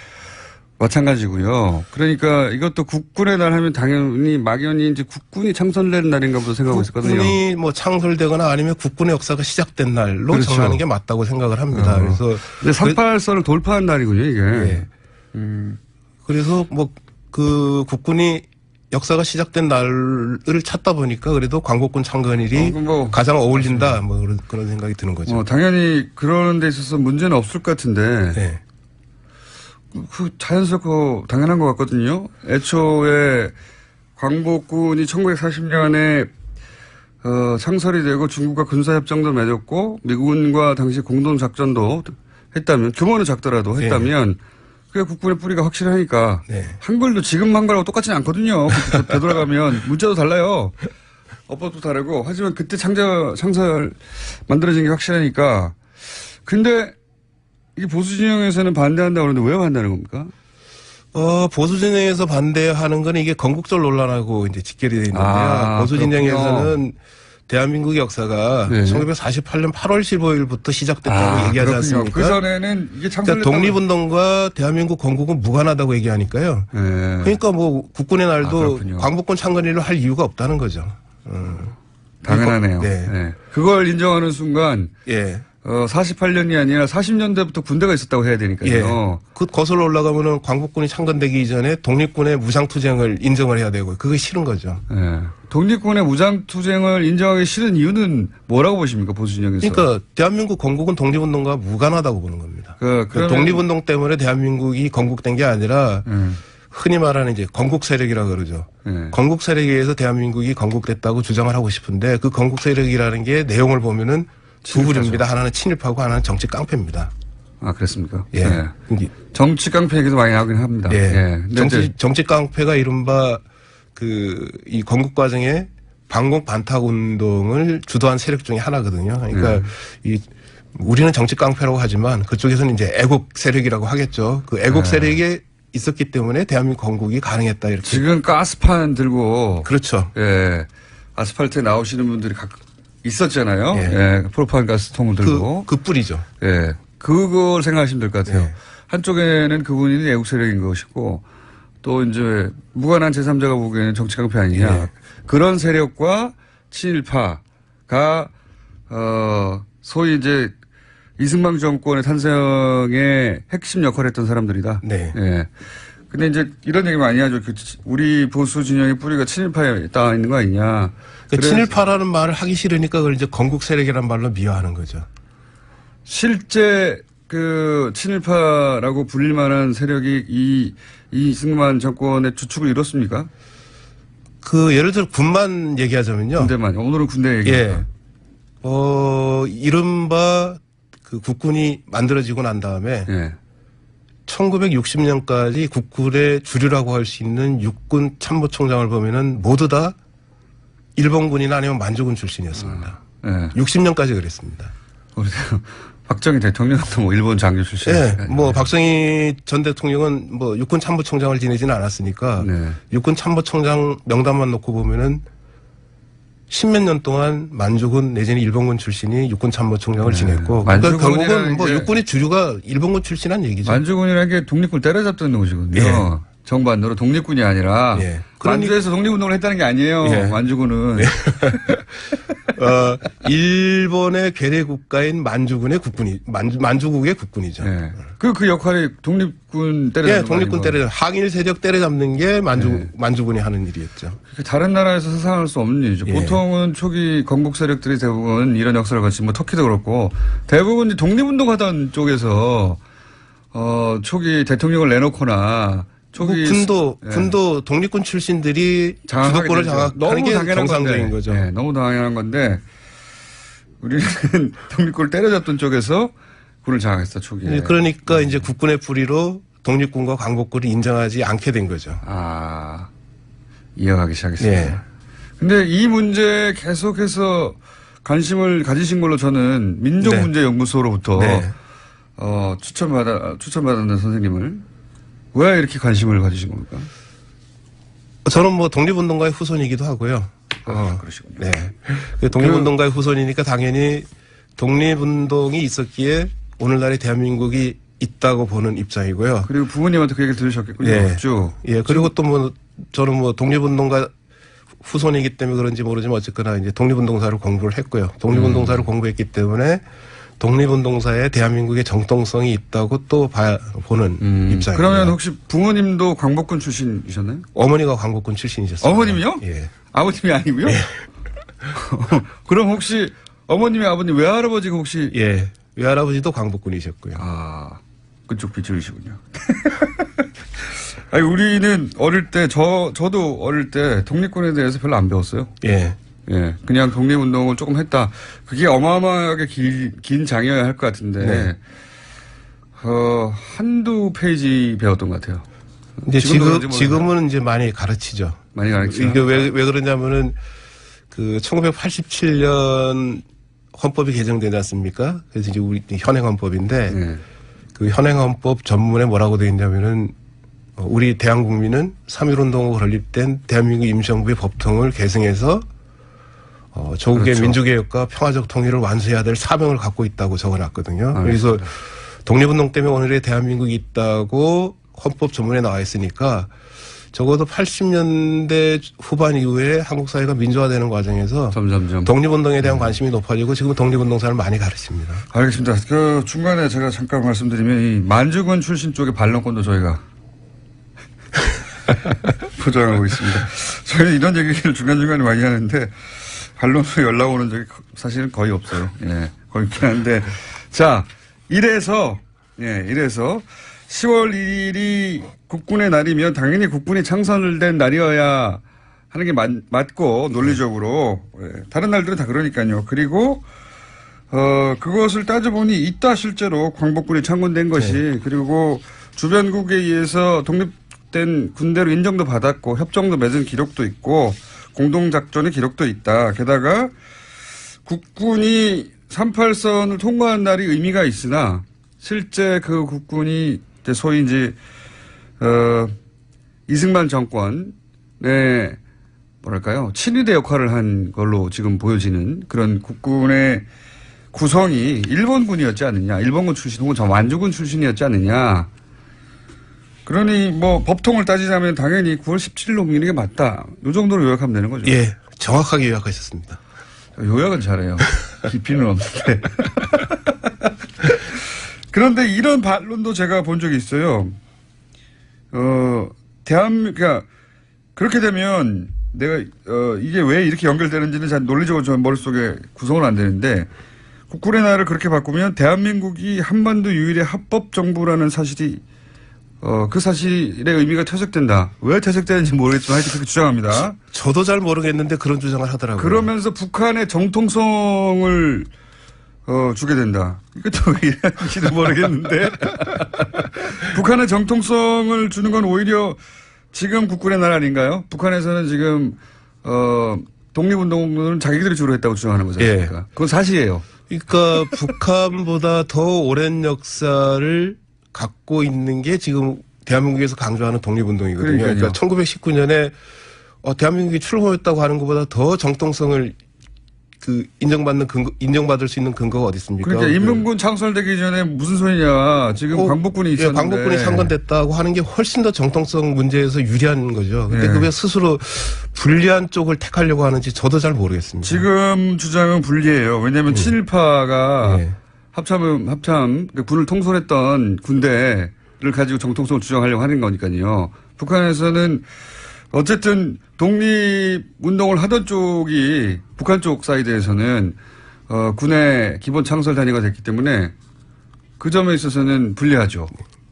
마찬가지고요. 그러니까 이것도 국군의 날 하면 당연히 막연히 이제 국군이 창설되는 날인가 보다 생각하고 있었거든요. 국군이 뭐 창설되거나 아니면 국군의 역사가 시작된 날로 그렇죠. 정하는 게 맞다고 생각을 합니다. 그래서 근데 38선을 돌파한 날이군요, 이게. 예. 그래서 뭐 그 국군이 역사가 시작된 날을 찾다 보니까 그래도 광복군 창건일이 뭐 가장 어울린다 뭐 그런 생각이 드는 거죠. 당연히 그런 데 있어서 문제는 없을 것 같은데. 네. 그 자연스럽고 당연한 것 같거든요. 애초에 광복군이 1940년에 창설이 되고 중국과 군사협정도 맺었고 미군과 당시 공동작전도 했다면 규모는 작더라도 했다면 그게 국군의 뿌리가 확실하니까 네. 한글도 지금 한글하고 똑같지는 않거든요. 되돌아가면 문자도 달라요. 어법도 다르고 하지만 그때 창설 만들어진 게 확실하니까 근데 이게 보수 진영에서는 반대한다고 그러는데 왜 반대하는 겁니까? 보수 진영에서 반대하는 건 이게 건국절 논란하고 이제 직결이 되어 있는데요. 보수 진영에서는 대한민국의 역사가 네. 1948년 8월 15일부터 시작됐다고 얘기하지 그렇군요. 않습니까? 그 전에는 이게 그러니까 독립운동과 대한민국 건국은 무관하다고 얘기하니까요. 네. 그러니까 뭐 국군의 날도 그렇군요. 광복군 창건일을 할 이유가 없다는 거죠. 당연하네요. 네. 네. 그걸 인정하는 순간 예. 48년이 아니라 40년대부터 군대가 있었다고 해야 되니까요. 예. 그 거슬러 올라가면은 광복군이 창건되기 이전에 독립군의 무장투쟁을 인정을 해야 되고 그게 싫은 거죠. 네. 독립군의 무장투쟁을 인정하기 싫은 이유는 뭐라고 보십니까 보수 진영에서? 그러니까 대한민국 건국은 독립운동과 무관하다고 보는 겁니다. 그러면 독립운동 때문에 대한민국이 건국된 게 아니라 흔히 말하는 이제 건국 세력이라고 그러죠. 건국 세력에 의해서 대한민국이 건국됐다고 주장을 하고 싶은데 그 건국 세력이라는 게 내용을 보면은 두 부류입니다. 하나는 친일파고 하나는 정치 깡패입니다. 아 그렇습니까? 예. 네. 정치 깡패 얘기도 많이 하긴 합니다. 예. 근데 정치 깡패가 이른바 이 건국 과정에 반공 반탁 운동을 주도한 세력 중에 하나거든요. 그러니까 우리는 정치 깡패라고 하지만 그쪽에서는 이제 애국 세력이라고 하겠죠. 그 애국 세력에 있었기 때문에 대한민국 건국이 가능했다 이렇게. 지금 가스판 들고 그렇죠. 예. 아스팔트에 나오시는 분들이 있었잖아요. 예. 예. 프로판 가스통을 들고. 그 뿌리죠. 예. 그걸 생각하시면 될 것 같아요. 예. 한쪽에는 그분이 애국 세력인 것이고 또 이제 무관한 제3자가 보기에는 정치 깡패 아니냐. 예. 그런 세력과 친일파가 소위 이제 이승만 정권의 탄생의 핵심 역할을 했던 사람들이다. 네. 예. 근데 이제 이런 얘기 많이 하죠. 우리 보수 진영의 뿌리가 친일파에 따 있는 거 아니냐. 그러니까 친일파라는 말을 하기 싫으니까 그걸 이제 건국 세력이라는 말로 미화하는 거죠. 실제 그 친일파라고 불릴 만한 세력이 이 이승만 정권의 주축을 이뤘습니까? 예를 들어 군만 얘기하자면요. 군대만. 오늘은 군대 얘기입니다. 예. 이른바 그 국군이 만들어지고 난 다음에 1960년까지 국군의 주류라고 할 수 있는 육군 참모총장을 보면은 모두 다 일본군이나 아니면 만주군 출신이었습니다. 60년까지 그랬습니다. 박정희 대통령도 뭐 일본 장교 출신. 네. 뭐 박정희 전 대통령은 뭐 육군 참모총장을 지내지는 않았으니까 육군 참모총장 명단만 놓고 보면은 십몇 년 동안 만주군 내지는 일본군 출신이 육군 참모총장을 지냈고 그러니까 결국은 뭐 육군의 주류가 일본군 출신한 얘기죠. 만주군이라는 게 독립군을 때려잡던 곳이거든요. 예. 정반대로 독립군이 아니라 만주에서 독립운동을 했다는 게 아니에요. 만주군은. 일본의 괴뢰 국가인 만주군의 국군이 만주국의 국군이죠. 그 역할이 독립군 때려잡는 예, 독립군 때려잡 항일 세력 때려잡는 게 만주군이 하는 일이었죠. 다른 나라에서 상상할 수 없는 일이죠. 보통은 초기 건국 세력들이 대부분 이런 역사를 거치 뭐 터키도 그렇고 대부분 이제 독립운동하던 쪽에서 초기 대통령을 내놓거나 초기 군도 독립군 출신들이 주도권을 장악하는 게 정상적인 거죠. 네, 너무 당연한 건데 우리는 독립군을 때려잡던 쪽에서 군을 장악했어 초기에. 네, 그러니까 이제 국군의 뿌리로 독립군과 광복군을 인정하지 않게 된 거죠. 이어가기 시작했습니다. 근데 이 문제에 계속해서 관심을 가지신 걸로 저는 민족문제연구소로부터 추천받았는 선생님을 왜 이렇게 관심을 가지신 겁니까? 저는 뭐 독립운동가의 후손이기도 하고요. 그러시군요. 네. 독립운동가의 후손이니까 당연히 독립운동이 있었기에 오늘날의 대한민국이 있다고 보는 입장이고요. 그리고 부모님한테 그 얘기를 들으셨겠군요. 예. 쭉. 예. 그리고 또 뭐 저는 뭐 독립운동가 후손이기 때문에 그런지 모르지만 어쨌거나 이제 독립운동사를 공부를 했고요. 독립운동사를 공부했기 때문에 독립운동사에 대한민국의 정통성이 있다고 또 보는 입장입니다. 그러면 혹시 부모님도 광복군 출신이셨나요? 어머니가 광복군 출신이셨어요. 어머님이요? 예. 아버님이 아니고요? 예. 그럼 혹시 어머님의 아버님 외할아버지가 혹시 예. 외할아버지도 광복군이셨고요. 아, 그쪽 비주이시군요. 아니, 우리는 어릴 때, 저도 어릴 때 독립군에 대해서 별로 안 배웠어요. 예. 예. 그냥 독립운동을 조금 했다. 그게 어마어마하게 긴 장이어야 할 것 같은데, 네. 한두 페이지 배웠던 것 같아요. 이제 지금도 지금은 이제 많이 가르치죠. 많이 가르치죠. 이게 왜 그러냐면은 그 1987년 헌법이 개정되지 않습니까? 그래서 이제 우리 현행 헌법인데 네. 그 현행 헌법 전문에 뭐라고 되어 있냐면은 우리 대한국민은 3.1운동으로 건립된 대한민국 임시정부의 법통을 개정해서 조국의 그렇죠. 민주개혁과 평화적 통일을 완수해야 될 사명을 갖고 있다고 적어놨거든요. 알겠습니다. 그래서 독립운동 때문에 오늘의 대한민국이 있다고 헌법 전문에 나와 있으니까 적어도 80년대 후반 이후에 한국 사회가 민주화되는 과정에서 점점점 독립운동에 대한 관심이 높아지고 지금 독립운동사를 많이 가르칩니다. 알겠습니다. 그 중간에 제가 잠깐 말씀드리면 이 만주군 출신 쪽의 반론권도 저희가 보장하고 있습니다. 저희는 이런 얘기를 중간중간에 많이 하는데 반론으로 연락 오는 적이 사실은 거의 없어요. 예, 거의 없긴 한데 자 이래서 10월 1일이 국군의 날이면 당연히 국군이 창설된 날이어야 하는 게 맞고 논리적으로 다른 날들은 다 그러니까요. 그리고 그것을 따져보니 있다 실제로 광복군이 창건된 것이 그리고 주변국에 의해서 독립된 군대로 인정도 받았고 협정도 맺은 기록도 있고 공동작전의 기록도 있다. 게다가 국군이 38선을 통과한 날이 의미가 있으나 실제 그 국군이 소위 이제 이승만 정권의 뭐랄까요 친위대 역할을 한 걸로 지금 보여지는 그런 국군의 구성이 일본군이었지 않느냐, 일본군 출신 혹은 저 만주군 출신이었지 않느냐. 그러니 뭐 법통을 따지자면 당연히 9월 17일로 옮기는 게 맞다. 이 정도로 요약하면 되는 거죠. 예, 정확하게 요약하셨습니다. 요약은 잘해요. 깊이는 없는데. 그런데 이런 반론도 제가 본 적이 있어요. 그러니까 그렇게 되면 내가 이게 왜 이렇게 연결되는지는 잘 논리적으로 저 머릿속에 구성은 안 되는데 국군의 날을 그렇게 바꾸면 대한민국이 한반도 유일의 합법 정부라는 사실이 그 사실의 의미가 퇴색된다. 왜 퇴색되는지 모르겠지만 하여튼 그렇게 주장합니다. 저도 잘 모르겠는데 그런 주장을 하더라고요. 그러면서 북한의 정통성을 주게 된다. 이것도 왜 이런지는 모르겠는데. 북한의 정통성을 주는 건 오히려 지금 국군의 날 아닌가요? 북한에서는 지금, 독립운동은 자기들이 주로 했다고 주장하는 거잖아요. 예. 그건 사실이에요. 그러니까 북한보다 더 오랜 역사를 갖고 있는 게 지금 대한민국에서 강조하는 독립운동이거든요. 그러니까요. 그러니까 1919년에 대한민국이 출범했다고 하는 것보다 더 정통성을 인정받을 수 있는 근거가 어디 있습니까? 그러니까 인민군 창설되기 전에 무슨 소리냐. 지금 광복군이 있었는데. 광복군이 창건됐다고 하는 게 훨씬 더 정통성 문제에서 유리한 거죠. 근데 그게 스스로 불리한 쪽을 택하려고 하는지 저도 잘 모르겠습니다. 지금 주장은 불리해요. 왜냐하면 친일파가 합참 군을 통솔했던 군대를 가지고 정통성을 주장하려고 하는 거니까요. 북한에서는 어쨌든 독립운동을 하던 쪽이 북한 쪽 사이드에서는 군의 기본 창설 단위가 됐기 때문에 그 점에 있어서는 불리하죠.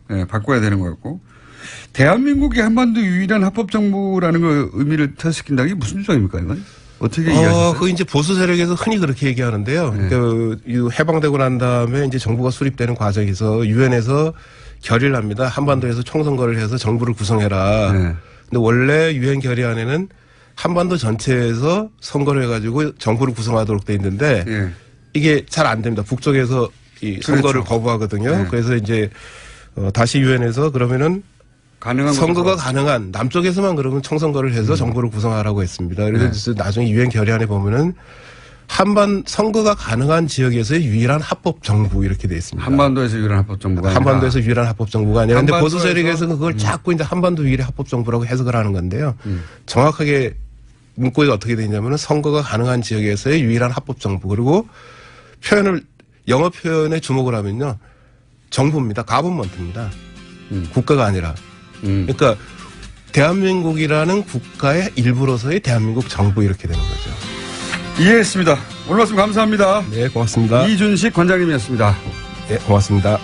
네, 바꿔야 되는 거였고. 대한민국이 한반도 유일한 합법정부라는 거 의미를 퇴색시킨다는 게 무슨 주장입니까 이건? 어떻게 이해하셨어요? 그 이제 보수 세력에서 흔히 그렇게 얘기하는데요. 네. 그러니까 해방되고 난 다음에 이제 정부가 수립되는 과정에서 유엔에서 결의를 합니다. 한반도에서 총선거를 해서 정부를 구성해라. 네. 근데 원래 유엔 결의안에는 한반도 전체에서 선거를 해가지고 정부를 구성하도록 돼 있는데 이게 잘 안 됩니다. 북쪽에서 이 선거를 그렇죠. 거부하거든요. 네. 그래서 이제 다시 유엔에서 그러면은 가능한 선거가 가능한 남쪽에서만 그러면 총선거를 해서 정부를 구성하라고 했습니다. 그래서 나중에 유엔 결의안에 보면은 선거가 가능한 지역에서의 유일한 합법 정부 이렇게 돼 있습니다. 한반도에서 유일한 합법 정부가 아니라. 한반도에서 유일한 합법 정부가 아니라. 근데 보수 한반도에서- 세력에서는 그걸 자꾸 이제 한반도 유일의 합법 정부라고 해석을 하는 건데요. 정확하게 문구가 어떻게 되어 있냐면은 선거가 가능한 지역에서의 유일한 합법 정부. 그리고 영어 표현에 주목을 하면요. 정부입니다. 가버먼트입니다. 국가가 아니라. 그러니까 대한민국이라는 국가의 일부로서의 대한민국 정부 이렇게 되는 거죠. 이해했습니다. 오늘 말씀 감사합니다. 네, 고맙습니다. 이준식 관장님이었습니다. 네, 고맙습니다.